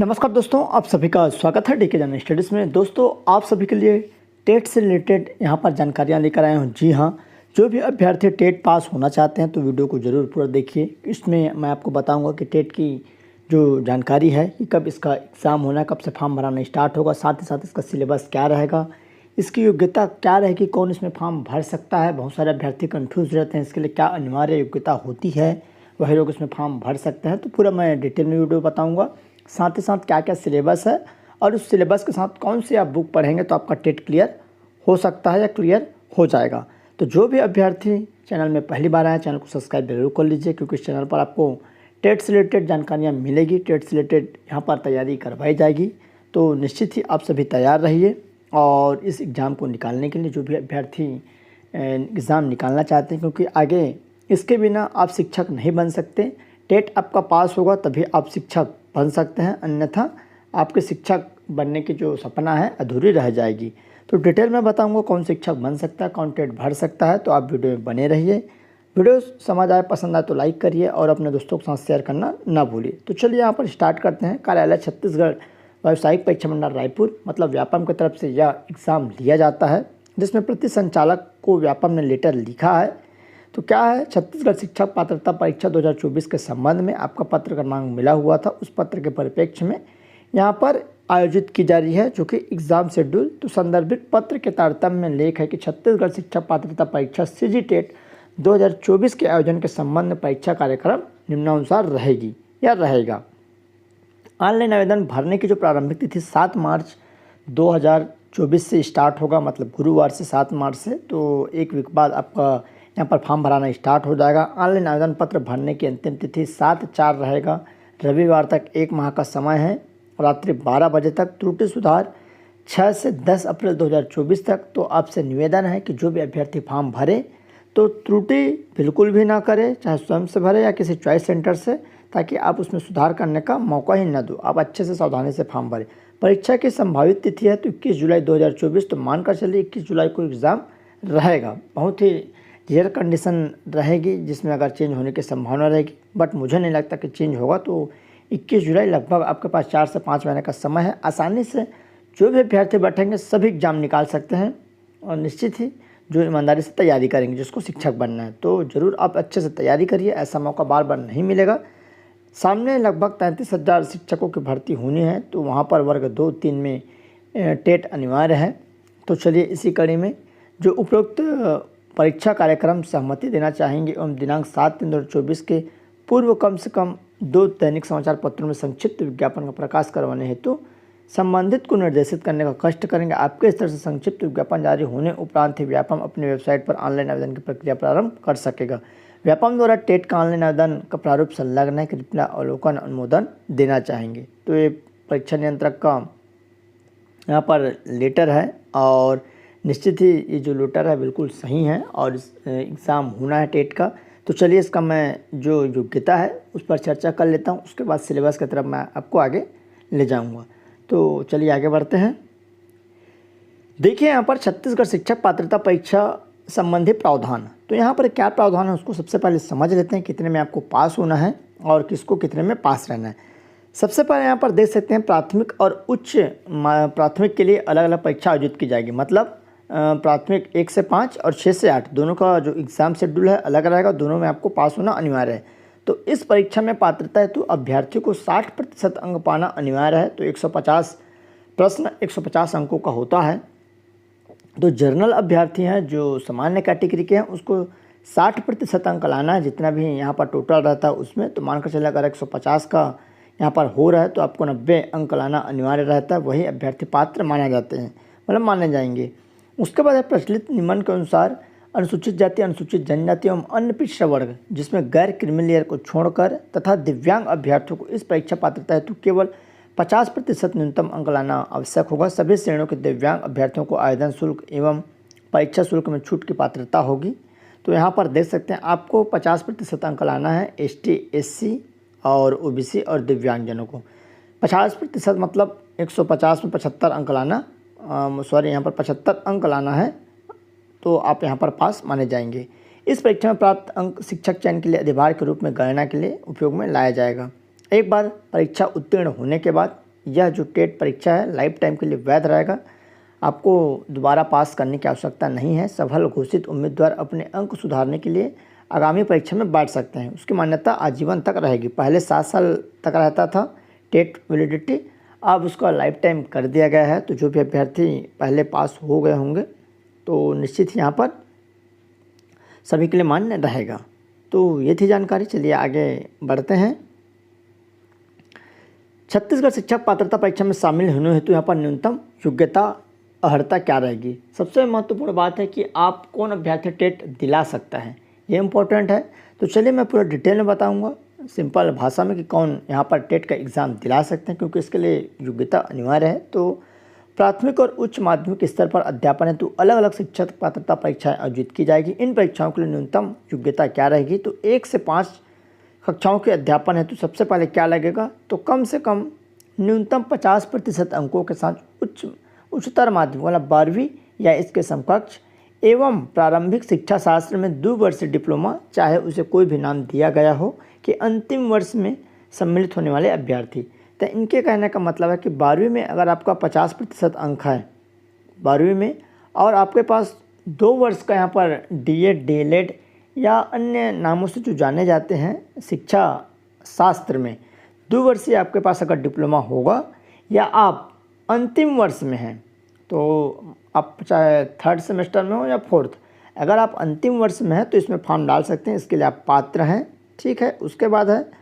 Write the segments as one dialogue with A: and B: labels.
A: नमस्कार दोस्तों, आप सभी का स्वागत है डीके जन स्टडीज़ में। दोस्तों, आप सभी के लिए टेट से रिलेटेड यहाँ पर जानकारियाँ लेकर आए हूँ। जी हाँ, जो भी अभ्यर्थी टेट पास होना चाहते हैं तो वीडियो को ज़रूर पूरा देखिए। इसमें मैं आपको बताऊँगा कि टेट की जो जानकारी है कि कब इसका एग्ज़ाम होना है, कब से फॉर्म भराना स्टार्ट होगा, साथ ही साथ इसका सिलेबस क्या रहेगा, इसकी योग्यता क्या रहेगी, कौन इसमें फॉर्म भर सकता है। बहुत सारे अभ्यर्थी कन्फ्यूज़ रहते हैं, इसके लिए क्या अनिवार्य योग्यता होती है, वही लोग इसमें फॉर्म भर सकते हैं। तो पूरा मैं डिटेल में वीडियो बताऊँगा, साथ ही साथ क्या क्या सिलेबस है और उस सिलेबस के साथ कौन सी आप बुक पढ़ेंगे तो आपका टेट क्लियर हो सकता है या क्लियर हो जाएगा। तो जो भी अभ्यर्थी चैनल में पहली बार आए, चैनल को सब्सक्राइब जरूर कर लीजिए, क्योंकि इस चैनल पर आपको टेट से रिलेटेड जानकारियाँ मिलेगी, टेट से रिलेटेड यहाँ पर तैयारी करवाई जाएगी। तो निश्चित ही आप सभी तैयार रहिए। और इस एग्ज़ाम को निकालने के लिए जो भी अभ्यर्थी एग्ज़ाम निकालना चाहते हैं, क्योंकि आगे इसके बिना आप शिक्षक नहीं बन सकते। टेट आपका पास होगा तभी आप शिक्षक बन सकते हैं, अन्यथा आपके शिक्षक बनने की जो सपना है अधूरी रह जाएगी। तो डिटेल में बताऊंगा कौन शिक्षक बन सकता है, कौन टेट भर सकता है। तो आप वीडियो में बने रहिए। वीडियो समझ आए, पसंद आए तो लाइक करिए और अपने दोस्तों के साथ शेयर करना ना भूलिए। तो चलिए यहाँ पर स्टार्ट करते हैं। कार्यालय छत्तीसगढ़ व्यावसायिक परीक्षा मंडल रायपुर मतलब व्यापम की तरफ से यह एग्ज़ाम लिया जाता है, जिसमें प्रति संचालक को व्यापम ने लेटर लिखा है। तो क्या है, छत्तीसगढ़ शिक्षक पात्रता परीक्षा 2024 के संबंध में आपका पत्र क्रमांक मिला हुआ था, उस पत्र के परिप्रेक्ष्य में यहाँ पर आयोजित की जा रही है जो कि एग्ज़ाम शेड्यूल। तो संदर्भित पत्र के तारतम्य में लेख है कि छत्तीसगढ़ शिक्षक पात्रता परीक्षा सीजी टेट 2024 के आयोजन के संबंध में परीक्षा कार्यक्रम निम्नानुसार रहेगी या रहेगा। ऑनलाइन आवेदन भरने की जो प्रारंभिक तिथि 7 मार्च 2024 से स्टार्ट होगा, मतलब गुरुवार से 7 मार्च से। तो एक वीक बाद आपका यहाँ पर फॉर्म भराना स्टार्ट हो जाएगा। ऑनलाइन आवेदन पत्र भरने की अंतिम तिथि 7/4 रहेगा। रविवार तक 1 माह का समय है, रात्रि 12 बजे तक। त्रुटि सुधार 6 से 10 अप्रैल 2024 तक। तो आपसे निवेदन है कि जो भी अभ्यर्थी फॉर्म भरे तो त्रुटि बिल्कुल भी ना करे, चाहे स्वयं से भरे या किसी चॉइस सेंटर से, ताकि आप उसमें सुधार करने का मौका ही न दो। आप अच्छे से सावधानी से फॉर्म भरें। परीक्षा की संभावित तिथि है तो 21 जुलाई 2024। तो मानकर चलिए 21 जुलाई को एग्ज़ाम रहेगा। बहुत ही रेयर कंडीशन रहेगी जिसमें अगर चेंज होने की संभावना रहेगी, बट मुझे नहीं लगता कि चेंज होगा। तो 21 जुलाई लगभग आपके पास 4 से 5 महीने का समय है। आसानी से जो भी अभ्यर्थी बैठेंगे सभी एग्जाम निकाल सकते हैं, और निश्चित ही जो ईमानदारी से तैयारी करेंगे, जिसको शिक्षक बनना है, तो ज़रूर आप अच्छे से तैयारी करिए। ऐसा मौका बार बार नहीं मिलेगा। सामने लगभग 33,000 शिक्षकों की भर्ती होनी है, तो वहाँ पर वर्ग 2-3 में टेट अनिवार्य है। तो चलिए इसी कड़ी में जो उपरोक्त परीक्षा कार्यक्रम सहमति देना चाहेंगे एवं दिनांक 7/3/2024 के पूर्व कम से कम 2 दैनिक समाचार पत्रों में संक्षिप्त विज्ञापन का प्रकाश करवाने हेतु संबंधित को निर्देशित करने का कष्ट करेंगे। आपके स्तर से संक्षिप्त विज्ञापन जारी होने उपरांत ही व्यापम अपनी वेबसाइट पर ऑनलाइन आवेदन की प्रक्रिया प्रारंभ कर सकेगा। व्यापम द्वारा टेट का ऑनलाइन आवेदन का प्रारूप संलग्न है, कृपया अवलोकन अनुमोदन देना चाहेंगे। तो ये परीक्षा नियंत्रक का यहाँ पर लेटर है, और निश्चित ही ये जो लेटर है बिल्कुल सही है, और एग्ज़ाम होना है टेट का। तो चलिए इसका मैं जो योग्यता है उस पर चर्चा कर लेता हूँ, उसके बाद सिलेबस की तरफ मैं आपको आगे ले जाऊँगा। तो चलिए आगे बढ़ते हैं। देखिए यहाँ पर छत्तीसगढ़ शिक्षक पात्रता परीक्षा संबंधी प्रावधान। तो यहाँ पर क्या प्रावधान है उसको सबसे पहले समझ लेते हैं, कितने में आपको पास होना है और किसको कितने में पास रहना है। सबसे पहले यहाँ पर देख सकते हैं प्राथमिक और उच्च प्राथमिक के लिए अलग अलग परीक्षा आयोजित की जाएगी। मतलब प्राथमिक 1 से 5 और 6 से 8 दोनों का जो एग्ज़ाम शेड्यूल है अलग रहेगा। दोनों में आपको पास होना अनिवार्य है। तो इस परीक्षा में पात्रता हेतु अभ्यर्थियों को 60% अंक पाना अनिवार्य है। तो 150 प्रश्न 150 अंकों का होता है। तो जनरल अभ्यर्थी हैं जो सामान्य कैटेगरी के हैं, उसको 60% अंक लाना है, जितना भी यहाँ पर टोटल रहता है उसमें। तो मानकर चलिए अगर 150 का यहाँ पर हो रहा है तो आपको 90 अंक लाना अनिवार्य रहता है। वही अभ्यर्थी पात्र माने जाते हैं, मतलब माने जाएंगे। उसके बाद है प्रचलित नियमन के अनुसार अनुसूचित जाति, अनुसूचित जनजाति एवं अन्य पिछड़ा वर्ग जिसमें गैर क्रीमी लेयर को छोड़कर तथा दिव्यांग अभ्यर्थियों को इस परीक्षा पात्रता हेतु केवल 50% न्यूनतम अंक लाना आवश्यक होगा। सभी श्रेणियों के दिव्यांग अभ्यर्थियों को आवेदन शुल्क एवं परीक्षा शुल्क में छूट की पात्रता होगी। तो यहाँ पर देख सकते हैं आपको 50% अंक लाना है ST SC और OBC और दिव्यांगजनों को। 50% मतलब 150 में 75 अंक लाना, यहाँ पर 75 अंक लाना है, तो आप यहाँ पर पास माने जाएंगे। इस परीक्षा में प्राप्त अंक शिक्षक चयन के लिए अधिभार के रूप में गणना के लिए उपयोग में लाया जाएगा। एक बार परीक्षा उत्तीर्ण होने के बाद यह जो टेट परीक्षा है लाइफ टाइम के लिए वैध रहेगा। आपको दोबारा पास करने की आवश्यकता नहीं है। सफल घोषित उम्मीदवार अपने अंक सुधारने के लिए आगामी परीक्षा में बैठ सकते हैं। उसकी मान्यता आजीवन तक रहेगी। पहले 7 साल तक रहता था टेट वैलिडिटी, अब उसका लाइफ टाइम कर दिया गया है। तो जो भी अभ्यर्थी पहले पास हो गए होंगे तो निश्चित ही यहाँ पर सभी के लिए मान्य रहेगा। तो ये थी जानकारी। चलिए आगे बढ़ते हैं। छत्तीसगढ़ शिक्षक पात्रता परीक्षा में शामिल होने हेतु यहाँ पर न्यूनतम योग्यता अर्हता क्या रहेगी। सबसे महत्वपूर्ण बात है कि आप कौन अभ्यर्थी टेट दिला सकता है, ये इम्पोर्टेंट है। तो चलिए मैं पूरा डिटेल में बताऊंगा सिंपल भाषा में कि कौन यहाँ पर टेट का एग्ज़ाम दिला सकते हैं, क्योंकि इसके लिए योग्यता अनिवार्य है। तो प्राथमिक और उच्च माध्यमिक स्तर पर अध्यापन हेतु अलग अलग शिक्षक पात्रता परीक्षाएं आयोजित की जाएगी। इन परीक्षाओं के लिए न्यूनतम योग्यता क्या रहेगी, तो 1 से 5 कक्षाओं के अध्यापन हेतु सबसे पहले क्या लगेगा, तो कम से कम न्यूनतम 50% अंकों के साथ उच्चतर माध्यमिक मतलब 12वीं या इसके समकक्ष एवं प्रारंभिक शिक्षा शास्त्र में 2 वर्षीय डिप्लोमा, चाहे उसे कोई भी नाम दिया गया हो, कि अंतिम वर्ष में सम्मिलित होने वाले अभ्यर्थी। तो इनके कहने का मतलब है कि 12वीं में अगर आपका 50% अंक है 12वीं में, और आपके पास 2 वर्ष का यहाँ पर डीएड डीएलएड या अन्य नामों से जो जाने जाते हैं शिक्षा शास्त्र में 2 वर्षीय आपके पास अगर डिप्लोमा होगा, या आप अंतिम वर्ष में हैं, तो आप चाहे 3rd सेमेस्टर में हो या 4th, अगर आप अंतिम वर्ष में हैं तो इसमें फॉर्म डाल सकते हैं। इसके लिए आप पात्र हैं, ठीक है। उसके बाद है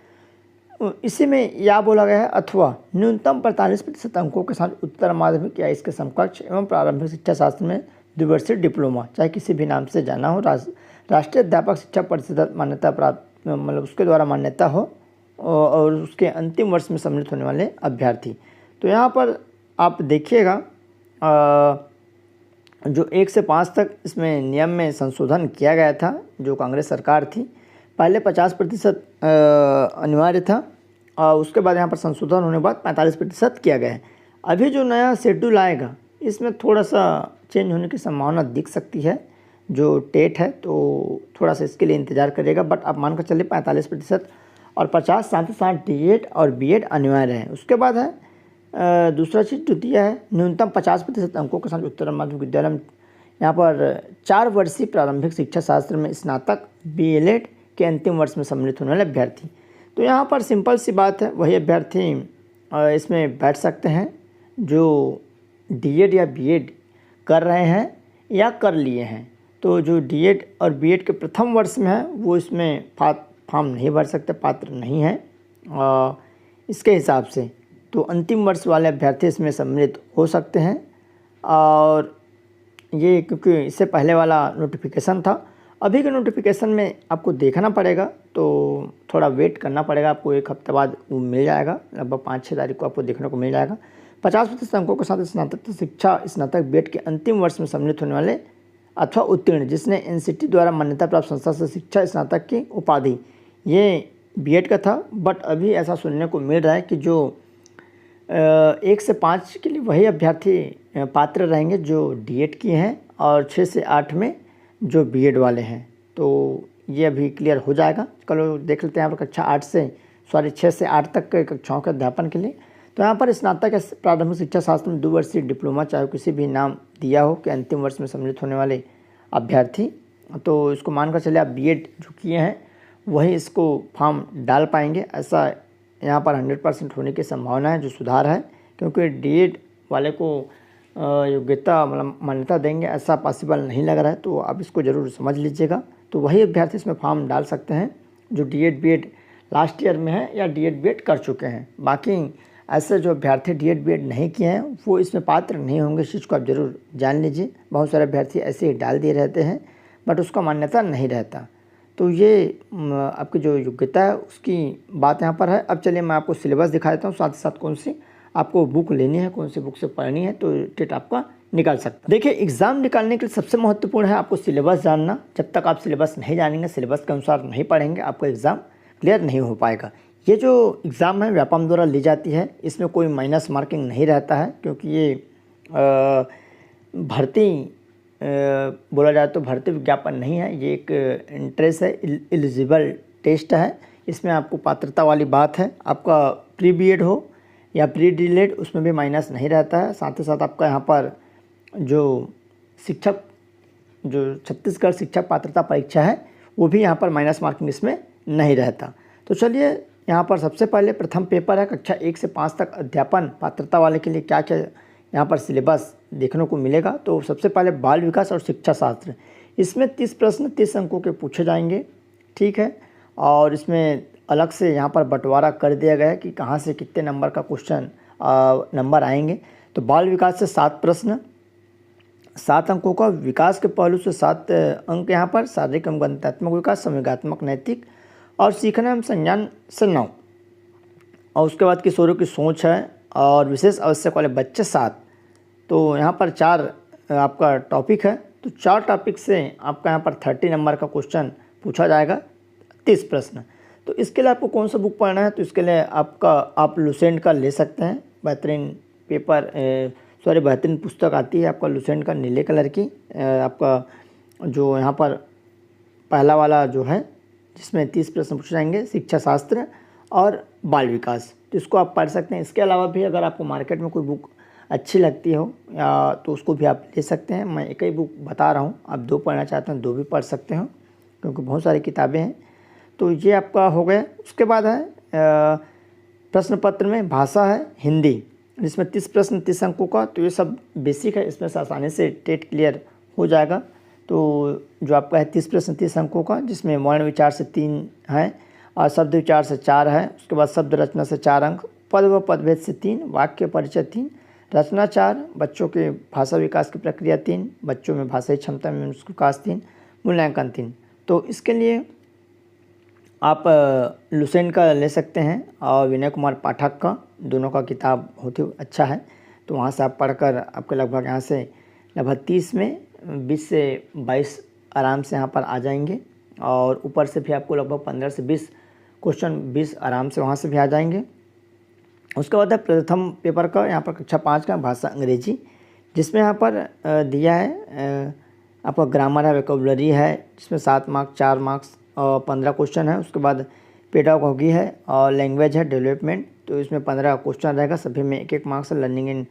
A: इसी में यह बोला गया है अथवा न्यूनतम 45% अंकों के साथ उत्तर माध्यमिक या इसके समकक्ष एवं प्रारंभिक शिक्षा शास्त्र में 2 वर्षीय डिप्लोमा, चाहे किसी भी नाम से जाना हो, राष्ट्रीय अध्यापक शिक्षा परिषद मान्यता प्राप्त मतलब उसके द्वारा मान्यता हो, और उसके अंतिम वर्ष में सम्मिलित होने वाले अभ्यर्थी। तो यहाँ पर आप देखिएगा जो 1 से 5 तक इसमें नियम में संशोधन किया गया था। जो कांग्रेस सरकार थी पहले 50% अनिवार्य था, और उसके बाद यहाँ पर संशोधन होने के बाद 45% किया गया है। अभी जो नया शेड्यूल आएगा इसमें थोड़ा सा चेंज होने की संभावना दिख सकती है। जो टेट है तो थोड़ा सा इसके लिए इंतज़ार करेगा, बट आप मान कर चलिए 45% और 50 साथ ही साथ डीएड और बीएड अनिवार्य है। उसके बाद है दूसरा चीज़ जो दिया है न्यूनतम 50% अंकों के साथ उत्तर माध्यमिक विद्यालय में यहाँ पर 4 वर्षीय प्रारंभिक शिक्षा शास्त्र में स्नातक बीएलएड के अंतिम वर्ष में सम्मिलित होने वाले अभ्यर्थी। तो यहाँ पर सिंपल सी बात है, वही अभ्यर्थी इसमें बैठ सकते हैं जो डीएड या बीएड कर रहे हैं या कर लिए हैं। तो जो डीएड और बीएड के प्रथम वर्ष में है वो इसमें फॉर्म नहीं भर सकते, पात्र नहीं है इसके हिसाब से। तो अंतिम वर्ष वाले अभ्यर्थी इसमें सम्मिलित हो सकते हैं। और ये क्योंकि इससे पहले वाला नोटिफिकेशन था, अभी के नोटिफिकेशन में आपको देखना पड़ेगा, तो थोड़ा वेट करना पड़ेगा। आपको 1 हफ्ते बाद वो मिल जाएगा, लगभग 5-6 तारीख को आपको देखने को मिल जाएगा। 50% अंकों के साथ स्नातक बीएड के अंतिम वर्ष में सम्मिलित होने वाले अथवा उत्तीर्ण जिसने एनसीटी द्वारा मान्यता प्राप्त संस्था से शिक्षा स्नातक की उपाधि, ये बीएड का था। बट अभी ऐसा सुनने को मिल रहा है कि जो 1 से 5 के लिए वही अभ्यर्थी पात्र रहेंगे जो डीएड किए हैं, और 6 से 8 में जो बीएड वाले हैं। तो ये अभी क्लियर हो जाएगा। चलो देख लेते हैं यहाँ पर कक्षा 6 से 8 तक के कक्षाओं के अध्यापन के लिए। तो यहाँ पर स्नातक या प्रारंभिक शिक्षा शास्त्र में 2 वर्षीय डिप्लोमा, चाहे किसी भी नाम दिया हो, कि अंतिम वर्ष में सम्मिलित होने वाले अभ्यर्थी। तो इसको मानकर चले आप बीएड जो किए हैं वही इसको फॉर्म डाल पाएंगे, ऐसा यहाँ पर 100% होने की संभावना है, जो सुधार है। क्योंकि डीएड वाले को योग्यता मतलब मान्यता देंगे ऐसा पॉसिबल नहीं लग रहा है, तो आप इसको ज़रूर समझ लीजिएगा। तो वही अभ्यर्थी इसमें फॉर्म डाल सकते हैं जो डीएड बीएड लास्ट ईयर में है या डीएड बीएड कर चुके हैं। बाकी ऐसे जो अभ्यर्थी डीएड बीएड नहीं किए हैं वो इसमें पात्र नहीं होंगे। इस चीज़ को आप ज़रूर जान लीजिए। बहुत सारे अभ्यर्थी ऐसे ही डाल दिए रहते हैं बट उसका मान्यता नहीं रहता। तो ये आपकी जो योग्यता है उसकी बात यहाँ पर है। अब चलिए मैं आपको सिलेबस दिखा देता हूँ, साथ ही साथ कौन सी आपको बुक लेनी है, कौन सी बुक से पढ़नी है, तो टेट आपका निकाल सकता है। देखिए एग्ज़ाम निकालने के लिए सबसे महत्वपूर्ण है आपको सिलेबस जानना। जब तक आप सिलेबस नहीं जानेंगे, सिलेबस के अनुसार नहीं पढ़ेंगे, आपको एग्ज़ाम क्लियर नहीं हो पाएगा। ये जो एग्ज़ाम है व्यापम द्वारा ली जाती है, इसमें कोई माइनस मार्किंग नहीं रहता है, क्योंकि ये भर्ती बोला जाए तो भर्ती विज्ञापन नहीं है, ये एक इंट्रेंस है, एलिजिबल टेस्ट है। इसमें आपको पात्रता वाली बात है, आपका प्री बीएड हो या प्री डीलेड उसमें भी माइनस नहीं रहता है। साथ ही साथ आपका यहाँ पर जो शिक्षक जो छत्तीसगढ़ शिक्षक पात्रता परीक्षा है वो भी यहाँ पर माइनस मार्किंग इसमें नहीं रहता। तो चलिए यहाँ पर सबसे पहले प्रथम पेपर है कक्षा 1 से 5 तक अध्यापन पात्रता वाले के लिए क्या क्या यहाँ पर सिलेबस देखने को मिलेगा। तो सबसे पहले बाल विकास और शिक्षा शास्त्र, इसमें 30 प्रश्न 30 अंकों के पूछे जाएंगे, ठीक है। और इसमें अलग से यहाँ पर बंटवारा कर दिया गया है कि कहाँ से कितने नंबर का क्वेश्चन नंबर आएंगे। तो बाल विकास से 7 प्रश्न 7 अंकों का, विकास के पहलू से 7 अंक यहाँ पर, शारीरिक एवं गणितात्मक विकास, संवेगात्मक, नैतिक और सीखना एवं संज्ञान से 9। और उसके बाद किशोरों की सोच है और विशेष आवश्यक वाले बच्चे 7। तो यहाँ पर 4 आपका टॉपिक है। तो 4 टॉपिक से आपका यहाँ पर 30 नंबर का क्वेश्चन पूछा जाएगा, 30 प्रश्न। तो इसके लिए आपको कौन सा बुक पढ़ना है, तो इसके लिए आप लुसेंट का ले सकते हैं। बेहतरीन बेहतरीन पुस्तक आती है आपका लुसेंट का, नीले कलर की। आपका जो यहाँ पर पहला वाला जो है जिसमें 30 प्रश्न पूछे जाएंगे, शिक्षा शास्त्र और बाल विकास, तो इसको आप पढ़ सकते हैं। इसके अलावा भी अगर आपको मार्केट में कोई बुक अच्छी लगती हो या तो उसको भी आप ले सकते हैं। मैं एक ही बुक बता रहा हूँ, आप 2 पढ़ना चाहते हैं 2 भी पढ़ सकते हो, क्योंकि बहुत सारी किताबें हैं। तो ये आपका हो गया। उसके बाद है प्रश्न पत्र में भाषा है हिंदी, जिसमें 30 प्रश्न 30 अंकों का। तो ये सब बेसिक है, इसमें से आसानी से टेट क्लियर हो जाएगा। तो जो आपका है 30 प्रश्न 30 अंकों का, जिसमें वर्ण विचार से 3 है और शब्द विचार से 4 है। उसके बाद शब्द रचना से 4 अंक, पद व पदभेद से 3, वाक्य परिचय 3, रचना 4, बच्चों के भाषा विकास की प्रक्रिया 3, बच्चों में भाषाई क्षमता में उसका विकास 3, मूल्यांकन 3। तो इसके लिए आप लुसेंट का ले सकते हैं और विनय कुमार पाठक का, दोनों का किताब होती अच्छा है। तो वहाँ से आप पढ़कर आपके लगभग यहाँ से लगभग 30 में 20 से 22 आराम से यहाँ पर आ जाएंगे। और ऊपर से भी आपको लगभग 15 से 20 क्वेश्चन 20 आराम से वहाँ से भी आ जाएंगे। उसके बाद है प्रथम पेपर का, यहाँ पर कक्षा 5 का भाषा अंग्रेजी, जिसमें यहाँ पर दिया है आपका ग्रामर है, वोकैबुलरी है, जिसमें 7 मार्क्स 4 मार्क्स और 15 क्वेश्चन है। उसके बाद पेडागॉजी है और लैंग्वेज है डेवलपमेंट, तो इसमें 15 क्वेश्चन रहेगा, सभी में 1-1 मार्क्स है। लर्निंग इन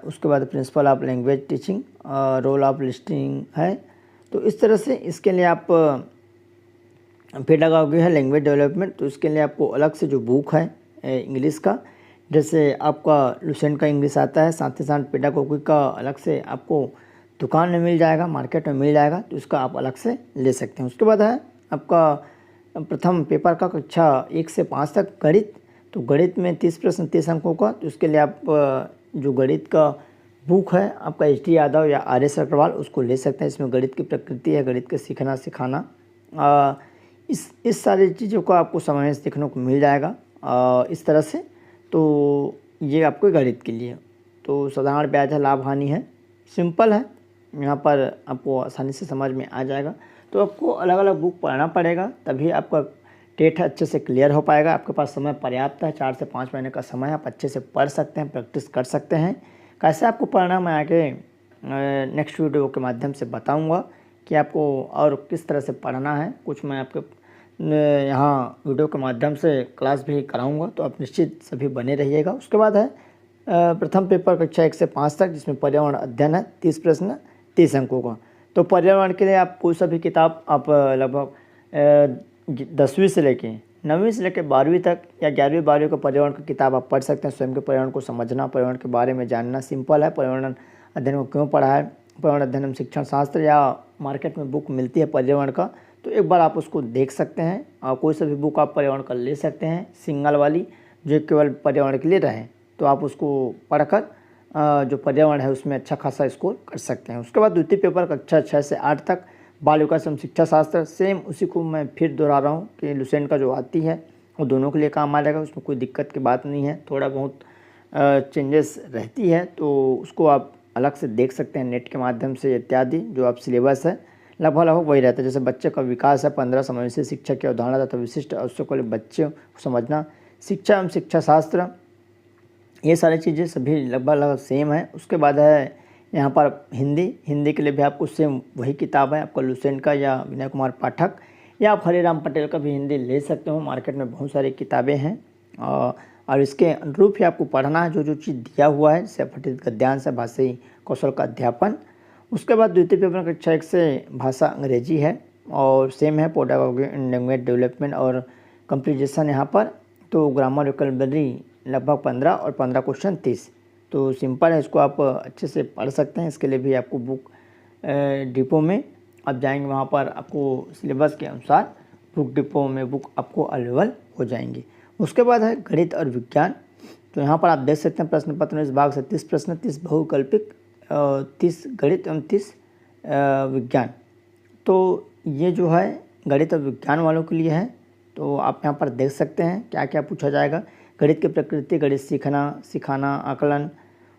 A: उसके बाद principle of language teaching, role of listing है। तो इस तरह से इसके लिए आप पेडागॉजी है, लैंग्वेज डेवलपमेंट, तो इसके लिए आपको अलग से जो बुक है इंग्लिश का, जैसे आपका लुसेंट का इंग्लिश आता है, साथ ही साथ पेडागॉजी का अलग से आपको दुकान में मिल जाएगा, मार्केट में मिल जाएगा, तो इसका आप अलग से ले सकते हैं। उसके बाद है आपका प्रथम पेपर का कक्षा 1 से 5 तक गणित, तो गणित में 30 प्रश्न 30 अंकों का। तो इसके लिए आप जो गणित का बुक है आपका HD यादव या RS अग्रवाल, उसको ले सकते हैं। इसमें गणित की प्रकृति है, गणित के सीखना सिखाना, इस सारी चीज़ों को आपको समय से देखने को मिल जाएगा इस तरह से। तो ये आपको गणित के लिए। तो साधारण ब्याज है, लाभ हानि है, सिंपल है, यहाँ पर आपको आसानी से समझ में आ जाएगा। तो आपको अलग अलग बुक पढ़ना पड़ेगा, तभी आपका टेट अच्छे से क्लियर हो पाएगा। आपके पास समय पर्याप्त है, 4 से 5 महीने का समय है, आप अच्छे से पढ़ सकते हैं, प्रैक्टिस कर सकते हैं। कैसे आपको पढ़ना मैं आगे नेक्स्ट वीडियो के माध्यम से बताऊंगा कि आपको और किस तरह से पढ़ना है। कुछ मैं आपके यहाँ वीडियो के माध्यम से क्लास भी कराऊंगा, तो आप निश्चित सभी बने रहिएगा। उसके बाद है प्रथम पेपर कक्षा 1 से 5 तक, जिसमें पर्यावरण अध्ययन है, 30 प्रश्न 30 अंकों का। तो पर्यावरण के लिए आप कोई सा भी किताब आप लगभग 10वीं से लेके 9वीं से लेकर 12वीं तक या 11वीं 12वीं का पर्यावरण की किताब आप पढ़ सकते हैं। स्वयं के पर्यावरण को समझना, पर्यावरण के बारे में जानना सिंपल है। पर्यावरण अध्ययन को क्यों पढ़ा है, पर्यावरण अध्ययन में शिक्षण शास्त्र या मार्केट में बुक मिलती है पर्यावरण का, तो एक बार आप उसको देख सकते हैं। और कोई सा भी बुक आप पर्यावरण का ले सकते हैं, सिंगल वाली जो केवल पर्यावरण के लिए रहे, तो आप उसको पढ़कर जो पर्यावरण है उसमें अच्छा खासा स्कोर कर सकते हैं। उसके बाद द्वितीय पेपर कक्षा 6 से 8 तक बाल विकास एवं शिक्षा शास्त्र, सेम उसी को मैं फिर दोहरा रहा हूँ कि लुसेंट का जो आती है वो दोनों के लिए काम आ जाएगा, उसमें कोई दिक्कत की बात नहीं है। थोड़ा बहुत चेंजेस रहती है तो उसको आप अलग से देख सकते हैं नेट के माध्यम से इत्यादि। जो आप सिलेबस है लगभग वही रहता है। जैसे बच्चे का विकास है, 15 समावेशी शिक्षा की अवधारणा तथा विशिष्ट आवश्यक वाले बच्चे को समझना, शिक्षा एवं शिक्षा शास्त्र, ये सारी चीज़ें सभी लगभग सेम है। उसके बाद है यहाँ पर हिंदी के लिए भी आपको सेम वही किताब है आपका लुसेंट का या विनय कुमार पाठक, या आप हरे राम पटेल का भी हिंदी ले सकते हो। मार्केट में बहुत सारी किताबें हैं और इसके अनुरूप ही आपको पढ़ना है जो जो चीज़ दिया हुआ है, जैसे पठित गद्यांश है, भाषाई कौशल का अध्यापन। उसके बाद द्वितीय पेपर कक्षा 1 से भाषा अंग्रेजी है और सेम है पेडागोजी इन लैंग्वेज डेवलपमेंट और कंप्लीजेशन यहाँ पर। तो ग्रामर वोकैबुलरी लगभग 15 और 15 क्वेश्चन 30। तो सिंपल है, इसको आप अच्छे से पढ़ सकते हैं। इसके लिए भी आपको बुक डिपो में आप जाएंगे, वहाँ पर आपको सिलेबस के अनुसार बुक डिपो में बुक आपको अवेलेबल हो जाएंगी। उसके बाद है गणित और विज्ञान। तो यहाँ पर आप देख सकते हैं प्रश्न पत्र में इस भाग से 30 प्रश्न, 30 बहुकल्पिक, 30 गणित एवं 30 विज्ञान। तो ये जो है गणित और विज्ञान वालों के लिए है। तो आप यहाँ पर देख सकते हैं क्या क्या पूछा जाएगा। गणित की प्रकृति, गणित सीखना, सिखाना, आकलन,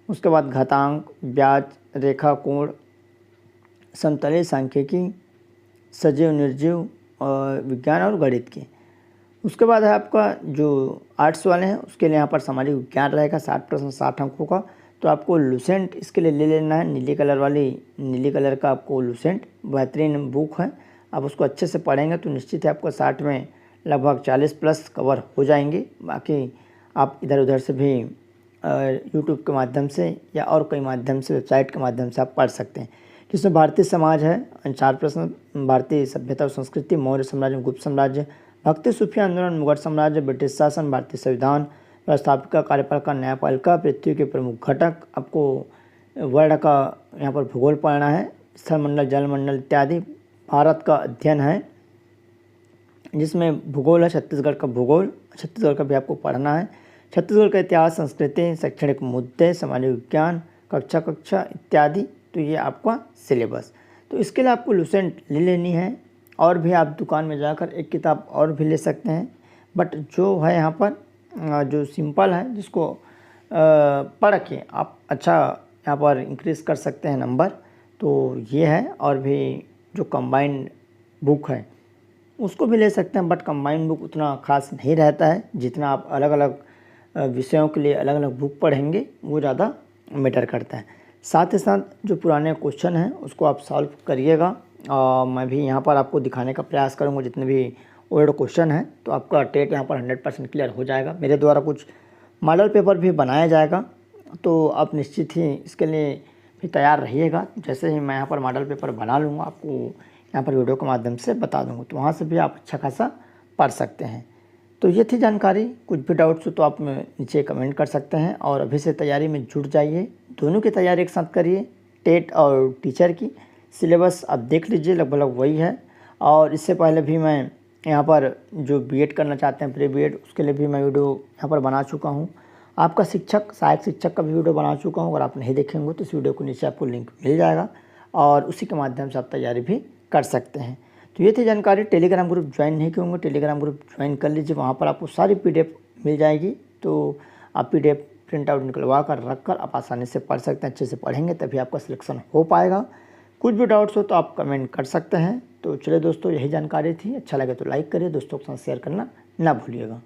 A: उसके बाद घातांक, ब्याज, रेखा, कोण, समतलीय सांख्यिकी, सजीव निर्जीव विज्ञान और गणित की। उसके बाद है आपका जो आर्ट्स वाले हैं उसके लिए यहाँ पर सामाजिक विज्ञान रहेगा, 60 प्रश्न 60 अंकों का। तो आपको लुसेंट इसके लिए ले लेना है, नीली कलर का आपको लुसेंट बेहतरीन बुक है। आप उसको अच्छे से पढ़ेंगे तो निश्चित है आपको 60 में लगभग 40 प्लस कवर हो जाएंगे। बाकी आप इधर उधर से भी यूट्यूब के माध्यम से या और कई माध्यम से, वेबसाइट के माध्यम से आप पढ़ सकते हैं। जिसमें भारतीय समाज है 4 प्रश्न, भारतीय सभ्यता और संस्कृति, मौर्य साम्राज्य, गुप्त साम्राज्य, भक्ति सूफी आंदोलन, मुगल साम्राज्य, ब्रिटिश शासन, भारतीय संविधान, व्यवस्थापिका, कार्यपालिका, न्यायपालिका, पृथ्वी के प्रमुख घटक, आपको वर्ल्ड का यहाँ पर भूगोल पढ़ना है, स्थलमंडल, जलमंडल इत्यादि। भारत का अध्ययन है जिसमें भूगोल है, छत्तीसगढ़ का भूगोल, छत्तीसगढ़ का भी आपको पढ़ना है। छत्तीसगढ़ का इतिहास, संस्कृति, शैक्षणिक मुद्दे, सामाजिक विज्ञान, कक्षा इत्यादि। तो ये आपका सिलेबस। तो इसके लिए आपको लुसेंट ले लेनी है और भी आप दुकान में जाकर एक किताब और भी ले सकते हैं। बट जो है यहाँ पर जो सिंपल है जिसको पढ़ के आप अच्छा यहाँ पर इंक्रीज कर सकते हैं नंबर, तो ये है। और भी जो कंबाइंड बुक है उसको भी ले सकते हैं, बट कंबाइंड बुक उतना खास नहीं रहता है। जितना आप अलग अलग विषयों के लिए अलग अलग बुक पढ़ेंगे वो ज़्यादा मैटर करता है। साथ ही साथ जो पुराने क्वेश्चन हैं उसको आप सॉल्व करिएगा। मैं भी यहाँ पर आपको दिखाने का प्रयास करूँगा जितने भी ओल्ड क्वेश्चन हैं, तो आपका टेट यहाँ पर 100% क्लियर हो जाएगा। मेरे द्वारा कुछ मॉडल पेपर भी बनाया जाएगा, तो आप निश्चित ही इसके लिए भी तैयार रहिएगा। जैसे ही मैं यहाँ पर मॉडल पेपर बना लूँगा आपको यहाँ पर वीडियो के माध्यम से बता दूँगा, तो वहाँ से भी आप अच्छा खासा पढ़ सकते हैं। तो ये थी जानकारी। कुछ भी डाउट्स हो तो आप नीचे कमेंट कर सकते हैं और अभी से तैयारी में जुट जाइए। दोनों की तैयारी एक साथ करिए, टेट और टीचर की। सिलेबस आप देख लीजिए, लगभग वही है। और इससे पहले भी मैं यहाँ पर जो बीएड करना चाहते हैं, प्री बीएड, उसके लिए भी मैं वीडियो यहाँ पर बना चुका हूँ। आपका शिक्षक, सहायक शिक्षक का भी वीडियो बना चुका हूँ। अगर आप नहीं देखेंगे तो इस वीडियो को नीचे आपको लिंक मिल जाएगा और उसी के माध्यम से आप तैयारी भी कर सकते हैं। तो ये थी जानकारी। टेलीग्राम ग्रुप ज्वाइन नहीं किए टेलीग्राम ग्रुप ज्वाइन कर लीजिए, वहाँ पर आपको सारी PDF मिल जाएगी। तो आप PDF प्रिंट आउट निकलवा कर रख कर आप आसानी से पढ़ सकते हैं। अच्छे से पढ़ेंगे तभी आपका सिलेक्शन हो पाएगा। कुछ भी डाउट्स हो तो आप कमेंट कर सकते हैं। तो चलिए दोस्तों, यही जानकारी थी। अच्छा लगे तो लाइक करिए, दोस्तों के साथ शेयर करना ना भूलिएगा।